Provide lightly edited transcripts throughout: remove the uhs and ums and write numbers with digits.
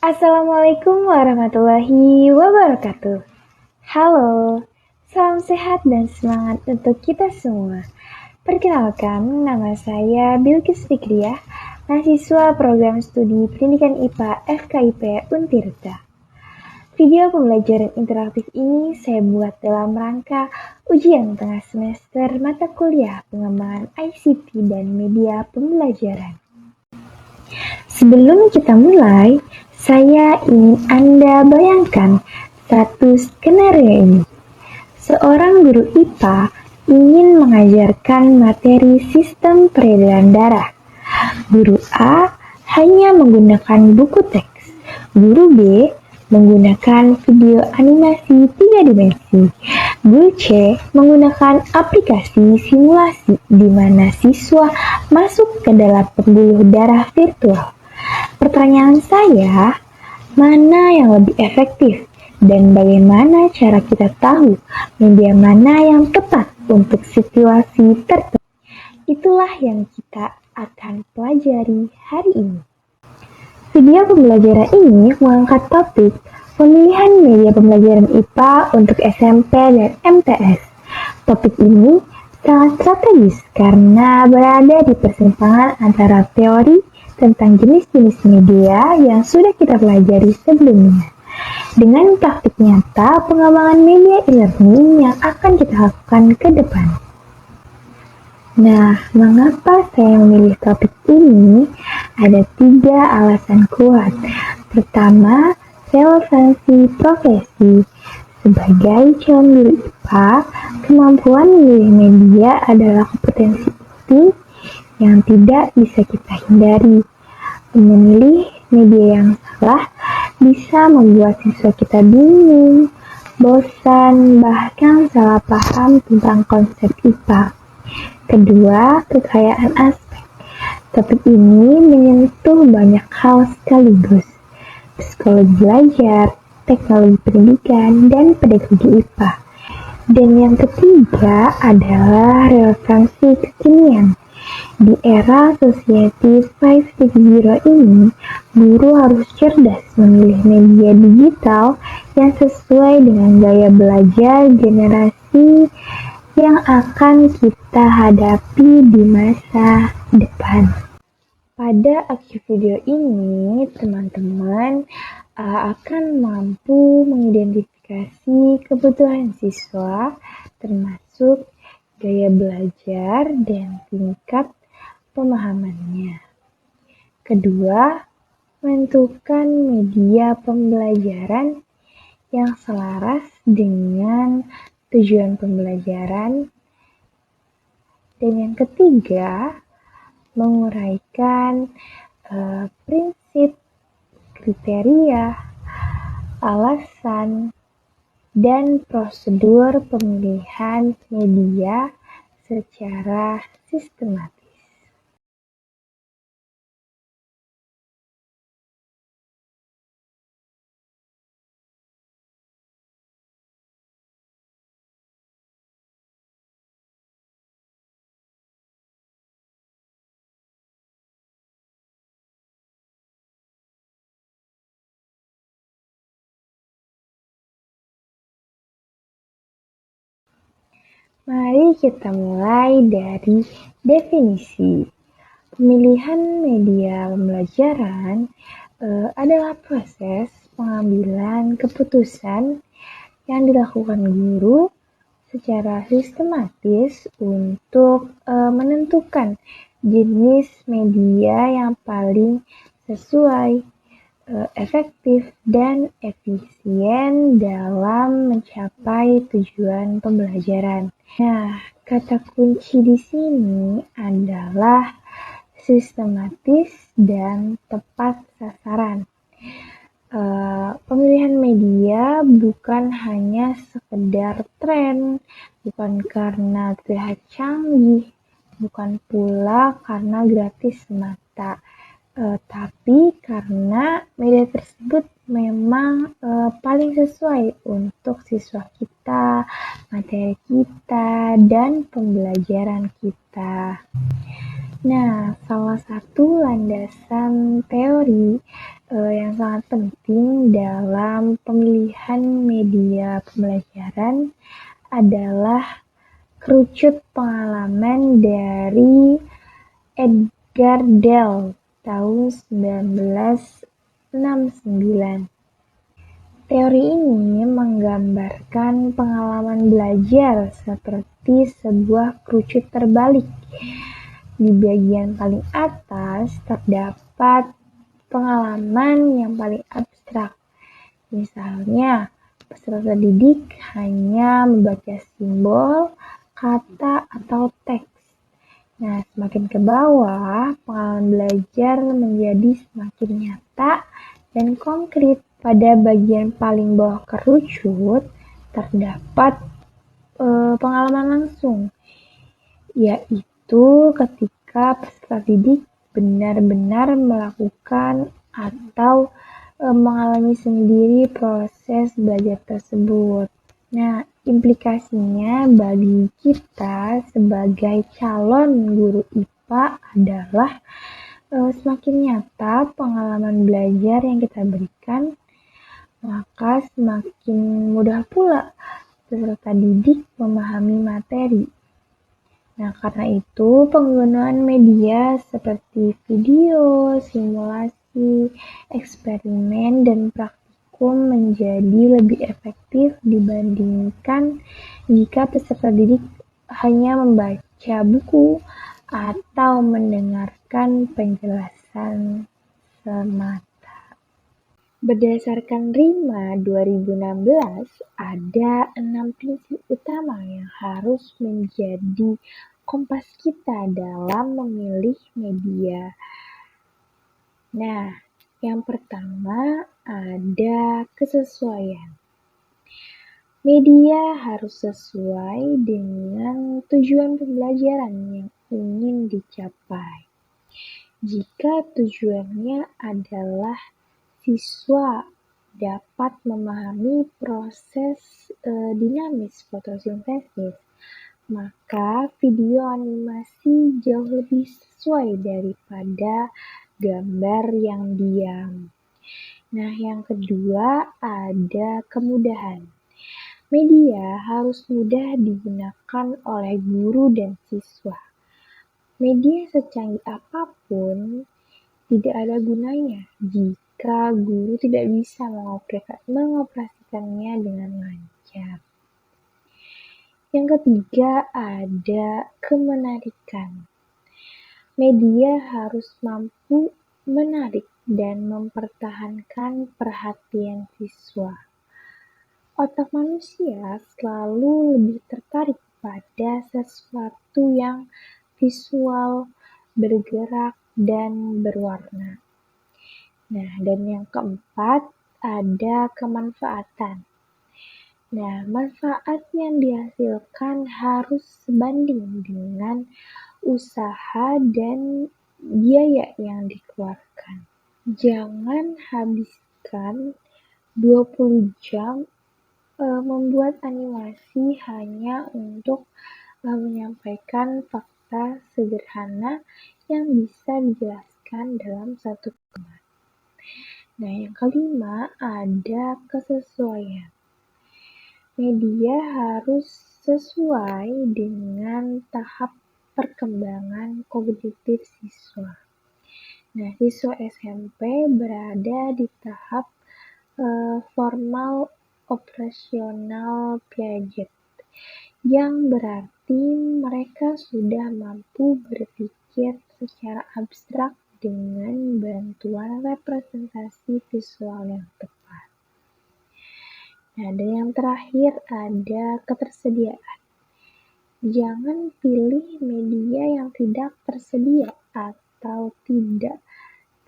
Assalamualaikum warahmatullahi wabarakatuh. Halo, salam sehat dan semangat untuk kita semua. Perkenalkan, nama saya Bilkis Fikriah, mahasiswa program studi pendidikan IPA FKIP Untirta. Video pembelajaran interaktif ini saya buat dalam rangka ujian tengah semester mata kuliah pengembangan ICT dan media pembelajaran. Sebelum kita mulai, saya ingin Anda bayangkan 100 skenario ini. Seorang guru IPA ingin mengajarkan materi sistem peredaran darah. Guru A hanya menggunakan buku teks. Guru B menggunakan video animasi 3 dimensi. Guru C menggunakan aplikasi simulasi di mana siswa masuk ke dalam pembuluh darah virtual. Pertanyaan saya, mana yang lebih efektif dan bagaimana cara kita tahu media mana yang tepat untuk situasi tertentu? Itulah yang kita akan pelajari hari ini. Video pembelajaran ini mengangkat topik pemilihan media pembelajaran IPA untuk SMP dan MTS. Topik ini sangat strategis karena berada di persimpangan antara teori tentang jenis-jenis media yang sudah kita pelajari sebelumnya, dengan praktik nyata pengembangan media e-learning yang akan kita lakukan ke depan. Nah, mengapa saya memilih topik ini? Ada 3 alasan kuat. Pertama, relevansi profesi. Sebagai calon guru IPA, kemampuan memilih media adalah kompetensi penting yang tidak bisa kita hindari. Memilih media yang salah bisa membuat siswa kita bingung, bosan, bahkan salah paham tentang konsep IPA. Kedua, kekayaan aspek. Topik ini menyentuh banyak hal sekaligus. Psikologi belajar, teknologi pendidikan, dan pedagogi IPA. Dan yang ketiga adalah relevansi kekinian. Di era Society 5.0 ini, guru harus cerdas memilih media digital yang sesuai dengan gaya belajar generasi yang akan kita hadapi di masa depan. Pada akhir video ini, teman-teman akan mampu mengidentifikasi kebutuhan siswa, termasuk gaya belajar dan tingkat pemahamannya. Kedua, menentukan media pembelajaran yang selaras dengan tujuan pembelajaran. Dan yang ketiga, menguraikan prinsip, kriteria, alasan, dan prosedur pemilihan media secara sistematis. Mari kita mulai dari definisi. Pemilihan media pembelajaran adalah proses pengambilan keputusan yang dilakukan guru secara sistematis untuk menentukan jenis media yang paling sesuai, efektif, dan efisien dalam mencapai tujuan pembelajaran. Nah, kata kunci di sini adalah sistematis dan tepat sasaran. Pemilihan media bukan hanya sekedar tren, bukan karena terlihat canggih, bukan pula karena gratis semata, tapi karena media tersebut memang paling sesuai untuk siswa kita, materi kita, dan pembelajaran kita. Nah, salah satu landasan teori yang sangat penting dalam pemilihan media pembelajaran adalah kerucut pengalaman dari Edgar Dell tahun 1969. Teori ini menggambarkan pengalaman belajar seperti sebuah kerucut terbalik. Di bagian paling atas terdapat pengalaman yang paling abstrak. Misalnya, peserta didik hanya membaca simbol, kata, atau teks. Nah, semakin ke bawah, pengalaman belajar menjadi semakin nyata dan konkret. Pada bagian paling bawah kerucut, terdapat pengalaman langsung, yaitu ketika peserta didik benar-benar melakukan atau mengalami sendiri proses belajar tersebut. Nah, implikasinya bagi kita sebagai calon guru IPA adalah semakin nyata pengalaman belajar yang kita berikan, maka semakin mudah pula peserta didik memahami materi. Nah, karena itu penggunaan media seperti video, simulasi, eksperimen, dan praktikum menjadi lebih efektif dibandingkan jika peserta didik hanya membaca buku atau mendengarkan penjelasan semata. Berdasarkan RIMA 2016, ada 6 prinsip utama yang harus menjadi kompas kita dalam memilih media. Nah, yang pertama ada kesesuaian. Media harus sesuai dengan tujuan pembelajaran yang ingin dicapai. Jika tujuannya adalah siswa dapat memahami proses dinamis fotosintesis, maka video animasi jauh lebih sesuai daripada gambar yang diam. Nah, yang kedua ada kemudahan. Media harus mudah digunakan oleh guru dan siswa. Media secanggih apapun tidak ada gunanya jika guru tidak bisa mengoperasikannya dengan lancar. Yang ketiga ada kemenarikan. Media harus mampu menarik dan mempertahankan perhatian siswa. Otak manusia selalu lebih tertarik pada sesuatu yang visual, bergerak, dan berwarna. Nah, dan yang keempat ada kemanfaatan. Nah, manfaat yang dihasilkan harus sebanding dengan usaha dan biaya yang dikeluarkan. Jangan habiskan 20 jam membuat animasi hanya untuk menyampaikan fakta sederhana yang bisa dijelaskan dalam satu kalimat. Nah, yang kelima ada kesesuaian. Media harus sesuai dengan tahap perkembangan kognitif siswa. Nah, siswa SMP berada di tahap formal operasional Piaget, yang berarti mereka sudah mampu berpikir secara abstrak dengan bantuan representasi visual yang tepat. Nah, dan yang terakhir ada ketersediaan. Jangan pilih media yang tidak tersedia atau tidak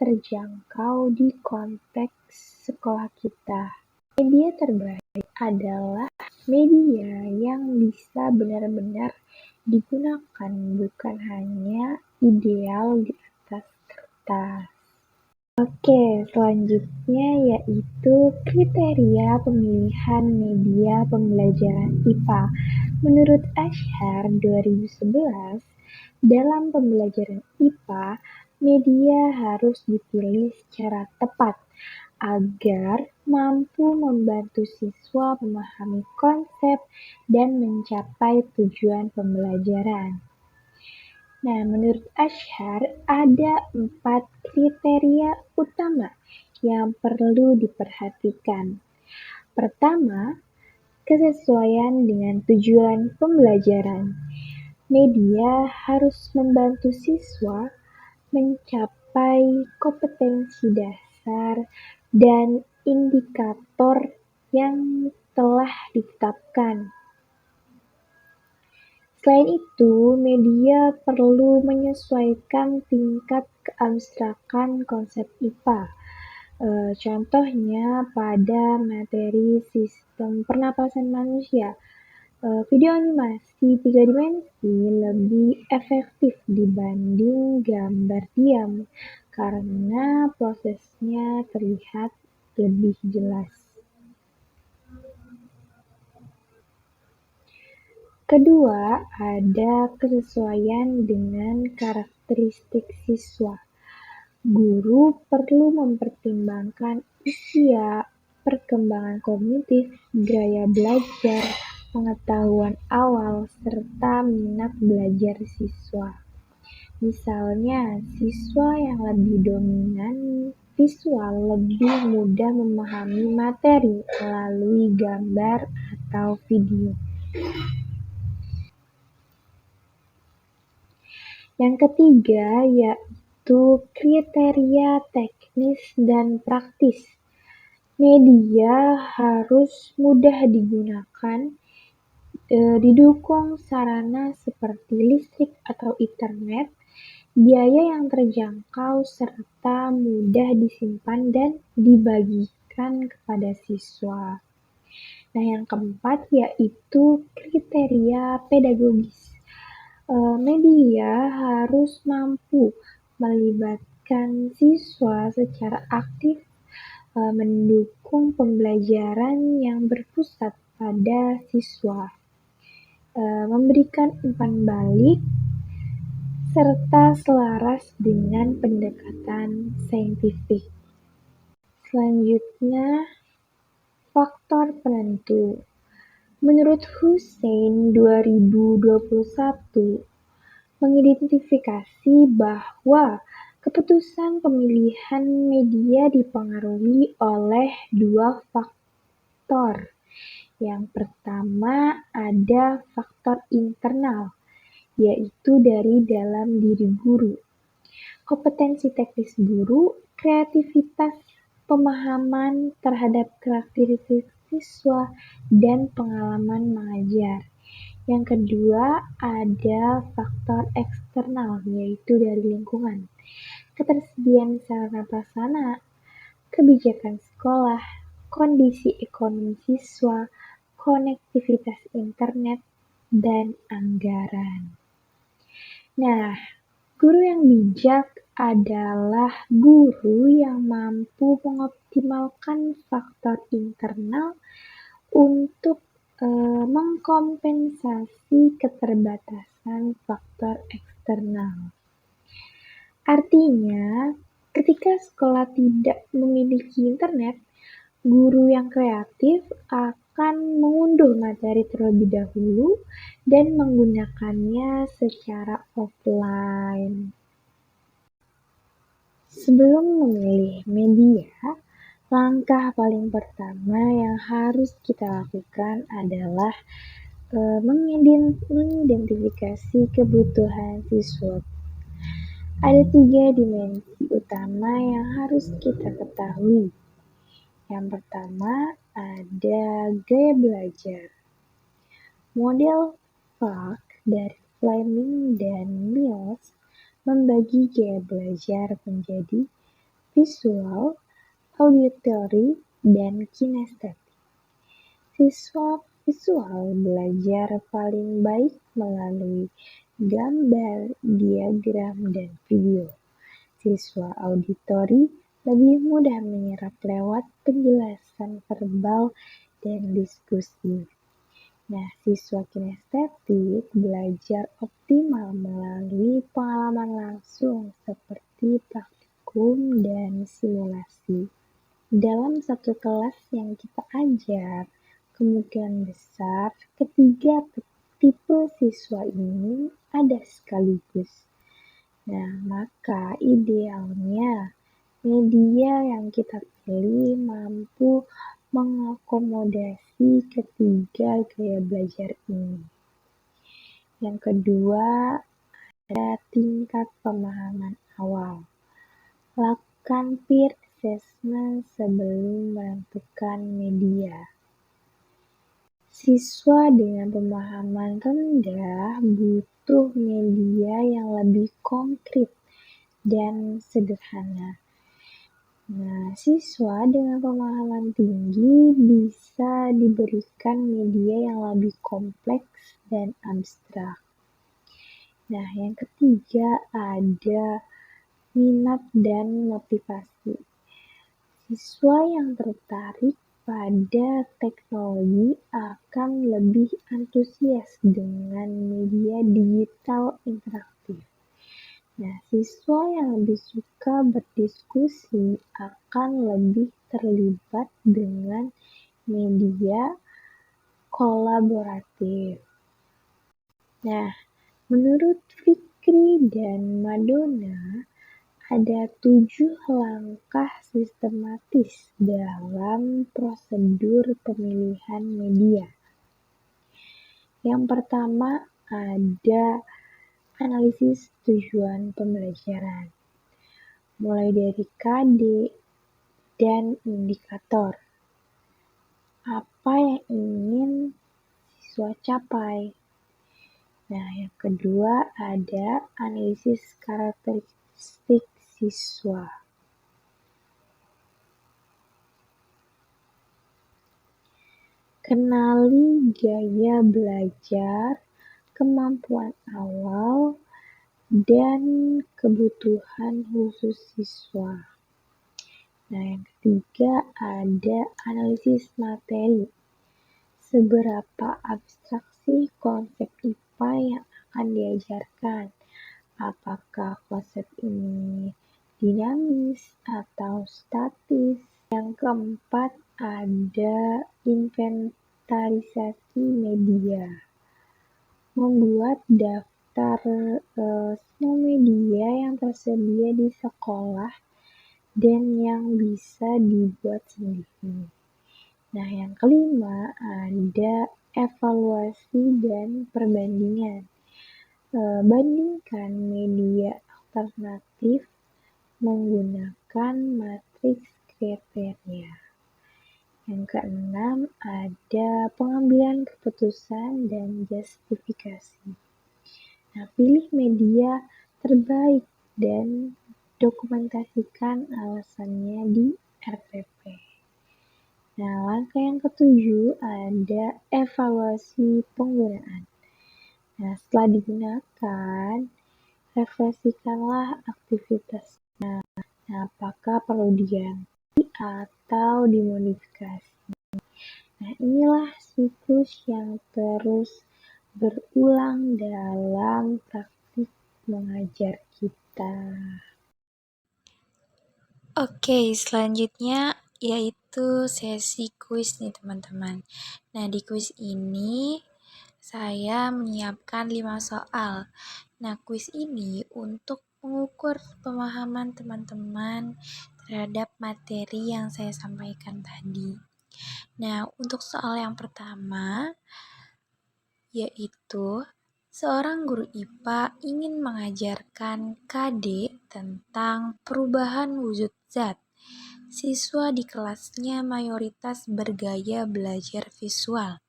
terjangkau di konteks sekolah kita. Media terbaik adalah media yang bisa benar-benar digunakan, bukan hanya ideal di atas kertas. Oke, selanjutnya yaitu kriteria pemilihan media pembelajaran IPA. Menurut Ashar 2011, dalam pembelajaran IPA media harus dipilih secara tepat agar mampu membantu siswa memahami konsep dan mencapai tujuan pembelajaran. Nah, menurut Ashar, ada 4 kriteria utama yang perlu diperhatikan. Pertama, kesesuaian dengan tujuan pembelajaran. Media harus membantu siswa mencapai kompetensi dasar dan indikator yang telah ditetapkan. Selain itu, media perlu menyesuaikan tingkat keabstrakan konsep IPA. Contohnya pada materi sistem pernapasan manusia. Video animasi 3 dimensi lebih efektif dibanding gambar diam karena prosesnya terlihat lebih jelas. Kedua, ada kesesuaian dengan karakteristik siswa. Guru perlu mempertimbangkan usia, perkembangan kognitif, gaya belajar, pengetahuan awal, serta minat belajar siswa. Misalnya, siswa yang lebih dominan visual lebih mudah memahami materi melalui gambar atau video. Yang ketiga yaitu kriteria teknis dan praktis. Media harus mudah digunakan, didukung sarana seperti listrik atau internet, biaya yang terjangkau, serta mudah disimpan dan dibagikan kepada siswa. Nah, yang keempat yaitu kriteria pedagogis. Media harus mampu melibatkan siswa secara aktif, mendukung pembelajaran yang berpusat pada siswa, memberikan umpan balik, serta selaras dengan pendekatan saintifik. Selanjutnya, faktor penentu. Menurut Hussein 2021, mengidentifikasi bahwa keputusan pemilihan media dipengaruhi oleh 2 faktor. Yang pertama ada faktor internal, yaitu dari dalam diri guru. Kompetensi teknis guru, kreativitas, pemahaman terhadap karakteristik siswa, dan pengalaman mengajar. Yang kedua ada faktor eksternal, yaitu dari lingkungan. Ketersediaan sarana prasarana, kebijakan sekolah, kondisi ekonomi siswa, konektivitas internet, dan anggaran. Nah, guru yang bijak adalah guru yang mampu mengoptimalkan faktor internal untuk mengkompensasi keterbatasan faktor eksternal. Artinya, ketika sekolah tidak memiliki internet, guru yang kreatif akan mengunduh materi terlebih dahulu dan menggunakannya secara offline. Sebelum memilih media, langkah paling pertama yang harus kita lakukan adalah mengidentifikasi kebutuhan siswa. Ada 3 dimensi utama yang harus kita ketahui. Yang pertama ada gaya belajar. Model FAK dari Fleming dan Mills membagi gaya belajar menjadi visual, auditory, dan kinestetik. Siswa visual belajar paling baik melalui gambar, diagram, dan video. Siswa auditory lebih mudah menyerap lewat penjelasan verbal dan diskusi. Nah, siswa kinestetik belajar optimal melalui pengalaman langsung seperti praktikum dan simulasi. Dalam satu kelas yang kita ajar, kemungkinan besar ketiga tipe siswa ini ada sekaligus. Nah, maka idealnya media yang kita pilih mampu mengakomodasi ketiga gaya belajar ini. Yang kedua, ada tingkat pemahaman awal. Lakukan peer assessment sebelum menentukan media. Siswa dengan pemahaman rendah butuh media yang lebih konkret dan sederhana. Nah, siswa dengan pemahaman tinggi bisa diberikan media yang lebih kompleks dan abstrak. Nah, yang ketiga ada minat dan motivasi. Siswa yang tertarik pada teknologi akan lebih antusias dengan media digital interaktif. Nah, siswa yang lebih suka berdiskusi akan lebih terlibat dengan media kolaboratif. Nah, menurut Fikri dan Madonna, ada 7 langkah sistematis dalam prosedur pemilihan media. Yang pertama ada analisis tujuan pembelajaran, mulai dari KD dan indikator. Apa yang ingin siswa capai? Nah, yang kedua ada analisis karakteristik siswa. Kenali gaya belajar, kemampuan awal, dan kebutuhan khusus siswa. Nah, yang ketiga ada analisis materi. Seberapa abstrak sih konsep IPA yang akan diajarkan? Apakah konsep ini dinamis atau statis? Yang keempat ada inventarisasi media. Membuat daftar semua media yang tersedia di sekolah dan yang bisa dibuat sendiri. Nah, yang kelima ada evaluasi dan perbandingan. Bandingkan media alternatif menggunakan matriks kriteria. Yang keenam ada pengambilan keputusan dan justifikasi. Nah, pilih media terbaik dan dokumentasikan alasannya di RPP. Nah, langkah yang ketujuh ada evaluasi penggunaan. Nah, setelah digunakan, refleksikanlah aktivitasnya. Nah, apakah perlu diganti atau dimodifikasi? Nah, inilah siklus yang terus berulang dalam praktik mengajar kita. Oke, selanjutnya yaitu sesi kuis nih teman-teman. Nah, di kuis ini saya menyiapkan 5 soal. Nah, kuis ini untuk mengukur pemahaman teman-teman terhadap materi yang saya sampaikan tadi. Nah, untuk soal yang pertama yaitu seorang guru IPA ingin mengajarkan KD tentang perubahan wujud zat. Siswa di kelasnya mayoritas bergaya belajar visual.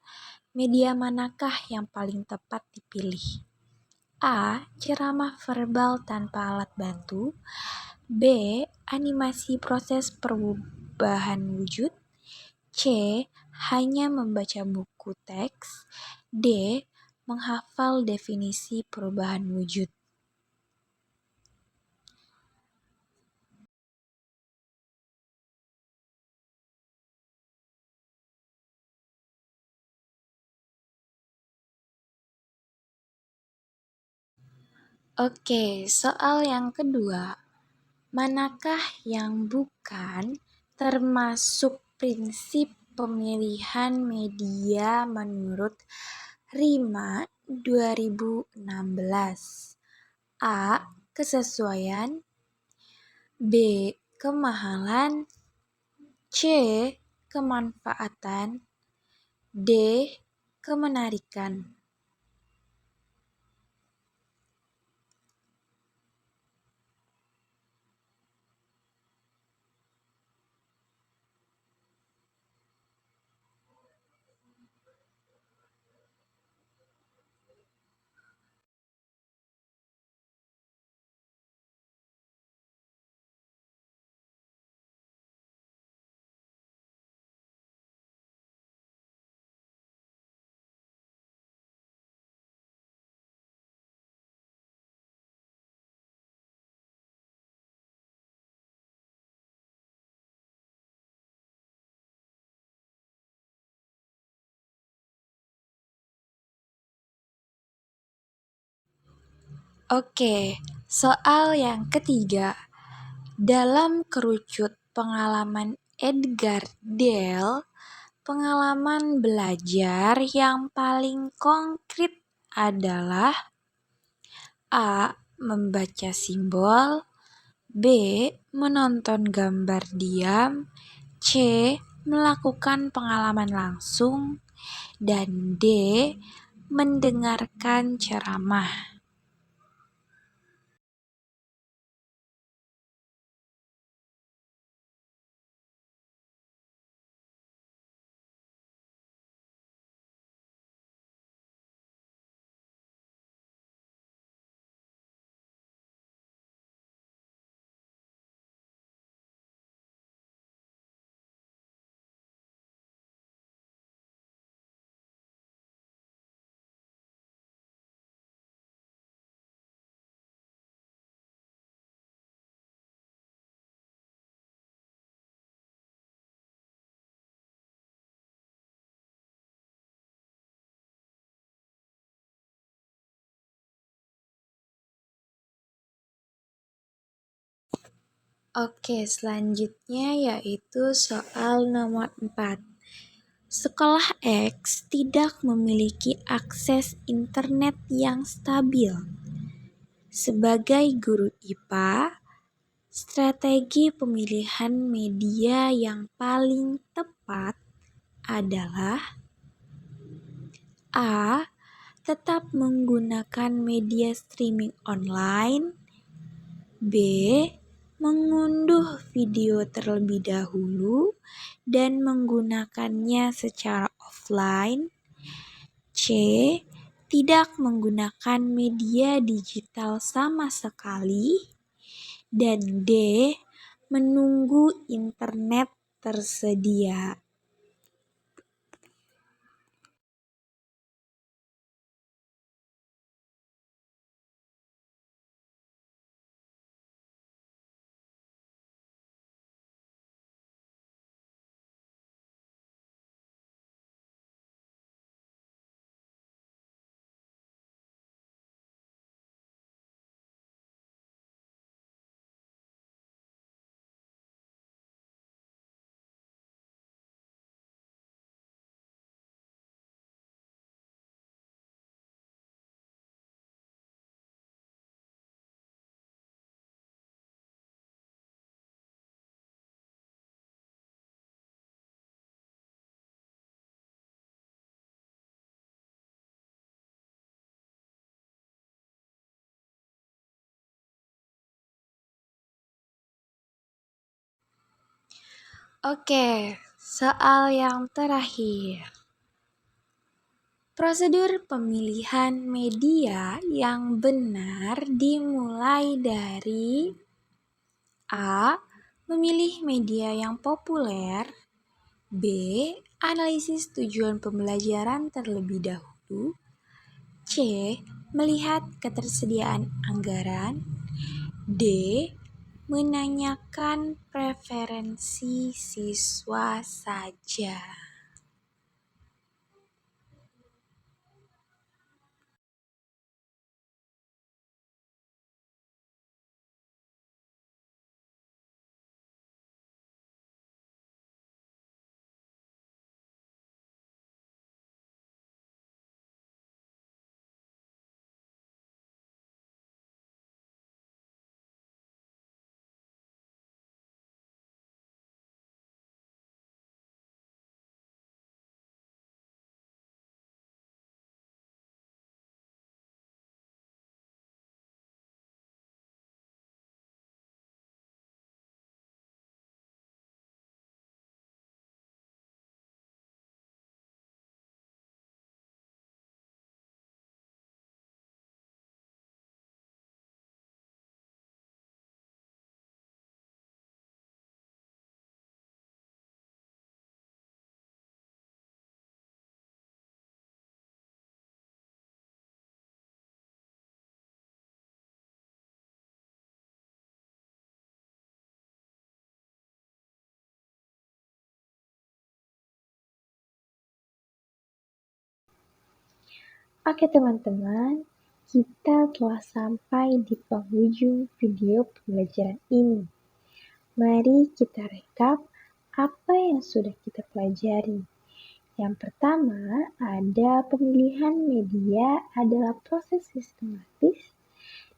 Media manakah yang paling tepat dipilih? A. Ceramah verbal tanpa alat bantu. B. Animasi proses perubahan wujud. C. Hanya membaca buku teks. D. Menghafal definisi perubahan wujud. Oke, soal yang kedua. Manakah yang bukan termasuk prinsip pemilihan media menurut RIMA 2016? A. Kesesuaian, B. Kemahalan, C. Kemanfaatan, D. Kemenarikan. Oke, soal yang ketiga. Dalam kerucut pengalaman Edgar Dale, pengalaman belajar yang paling konkret adalah A. Membaca simbol, B. Menonton gambar diam, C. Melakukan pengalaman langsung, dan D. Mendengarkan ceramah. Oke, selanjutnya yaitu soal nomor 4. Sekolah X tidak memiliki akses internet yang stabil. Sebagai guru IPA, strategi pemilihan media yang paling tepat adalah A. Tetap menggunakan media streaming online, B. Mengunduh video terlebih dahulu dan menggunakannya secara offline, C. Tidak menggunakan media digital sama sekali, dan D. Menunggu internet tersedia. Oke, soal yang terakhir. Prosedur pemilihan media yang benar dimulai dari A. Memilih media yang populer, B. Analisis tujuan pembelajaran terlebih dahulu, C. Melihat ketersediaan anggaran, D. Menanyakan preferensi siswa saja. Oke teman-teman, kita telah sampai di penghujung video pembelajaran ini. Mari kita rekap apa yang sudah kita pelajari. Yang pertama, ada pemilihan media adalah proses sistematis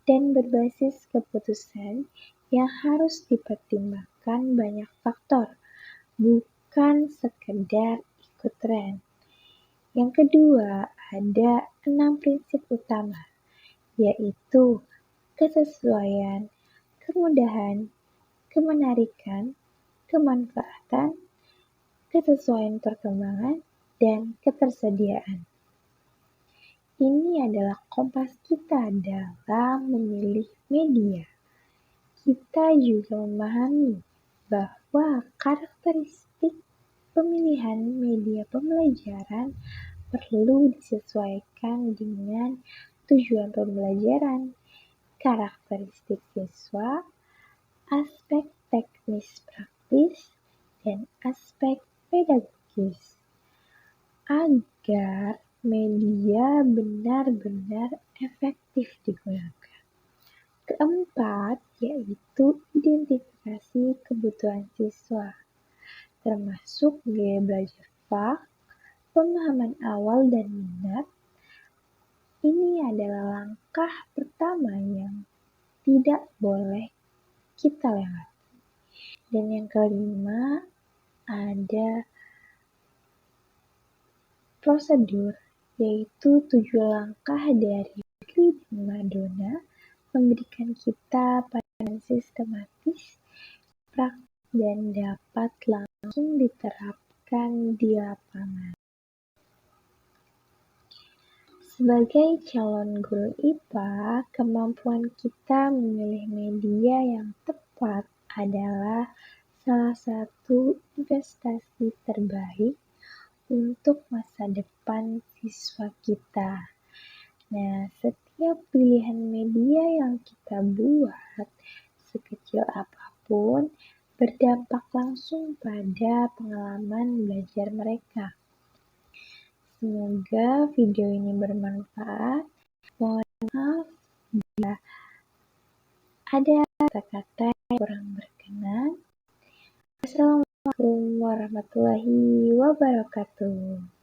dan berbasis keputusan yang harus dipertimbangkan banyak faktor, bukan sekedar ikut tren. Yang kedua, ada 6 prinsip utama, yaitu kesesuaian, kemudahan, kemenarikan, kemanfaatan, kesesuaian perkembangan, dan ketersediaan. Ini adalah kompas kita dalam memilih media. Kita juga memahami bahwa karakteristik pemilihan media pembelajaran perlu disesuaikan dengan tujuan pembelajaran, karakteristik siswa, aspek teknis praktis, dan aspek pedagogis, agar media benar-benar efektif digunakan. Keempat, yaitu identifikasi kebutuhan siswa, termasuk gaya belajar FAK, pemahaman awal dan minat. Ini adalah langkah pertama yang tidak boleh kita lewati. Dan yang kelima, ada prosedur, yaitu 7 langkah dari Weekly dan Madonna memberikan kita pandangan sistematis, praktis, dan dapat langsung diterapkan di lapangan. Sebagai calon guru IPA, kemampuan kita memilih media yang tepat adalah salah satu investasi terbaik untuk masa depan siswa kita. Nah, setiap pilihan media yang kita buat, sekecil apapun, berdampak langsung pada pengalaman belajar mereka. Semoga video ini bermanfaat. Mohon maaf bila ada kata-kata yang kurang berkenan. Wassalamualaikum warahmatullahi wabarakatuh.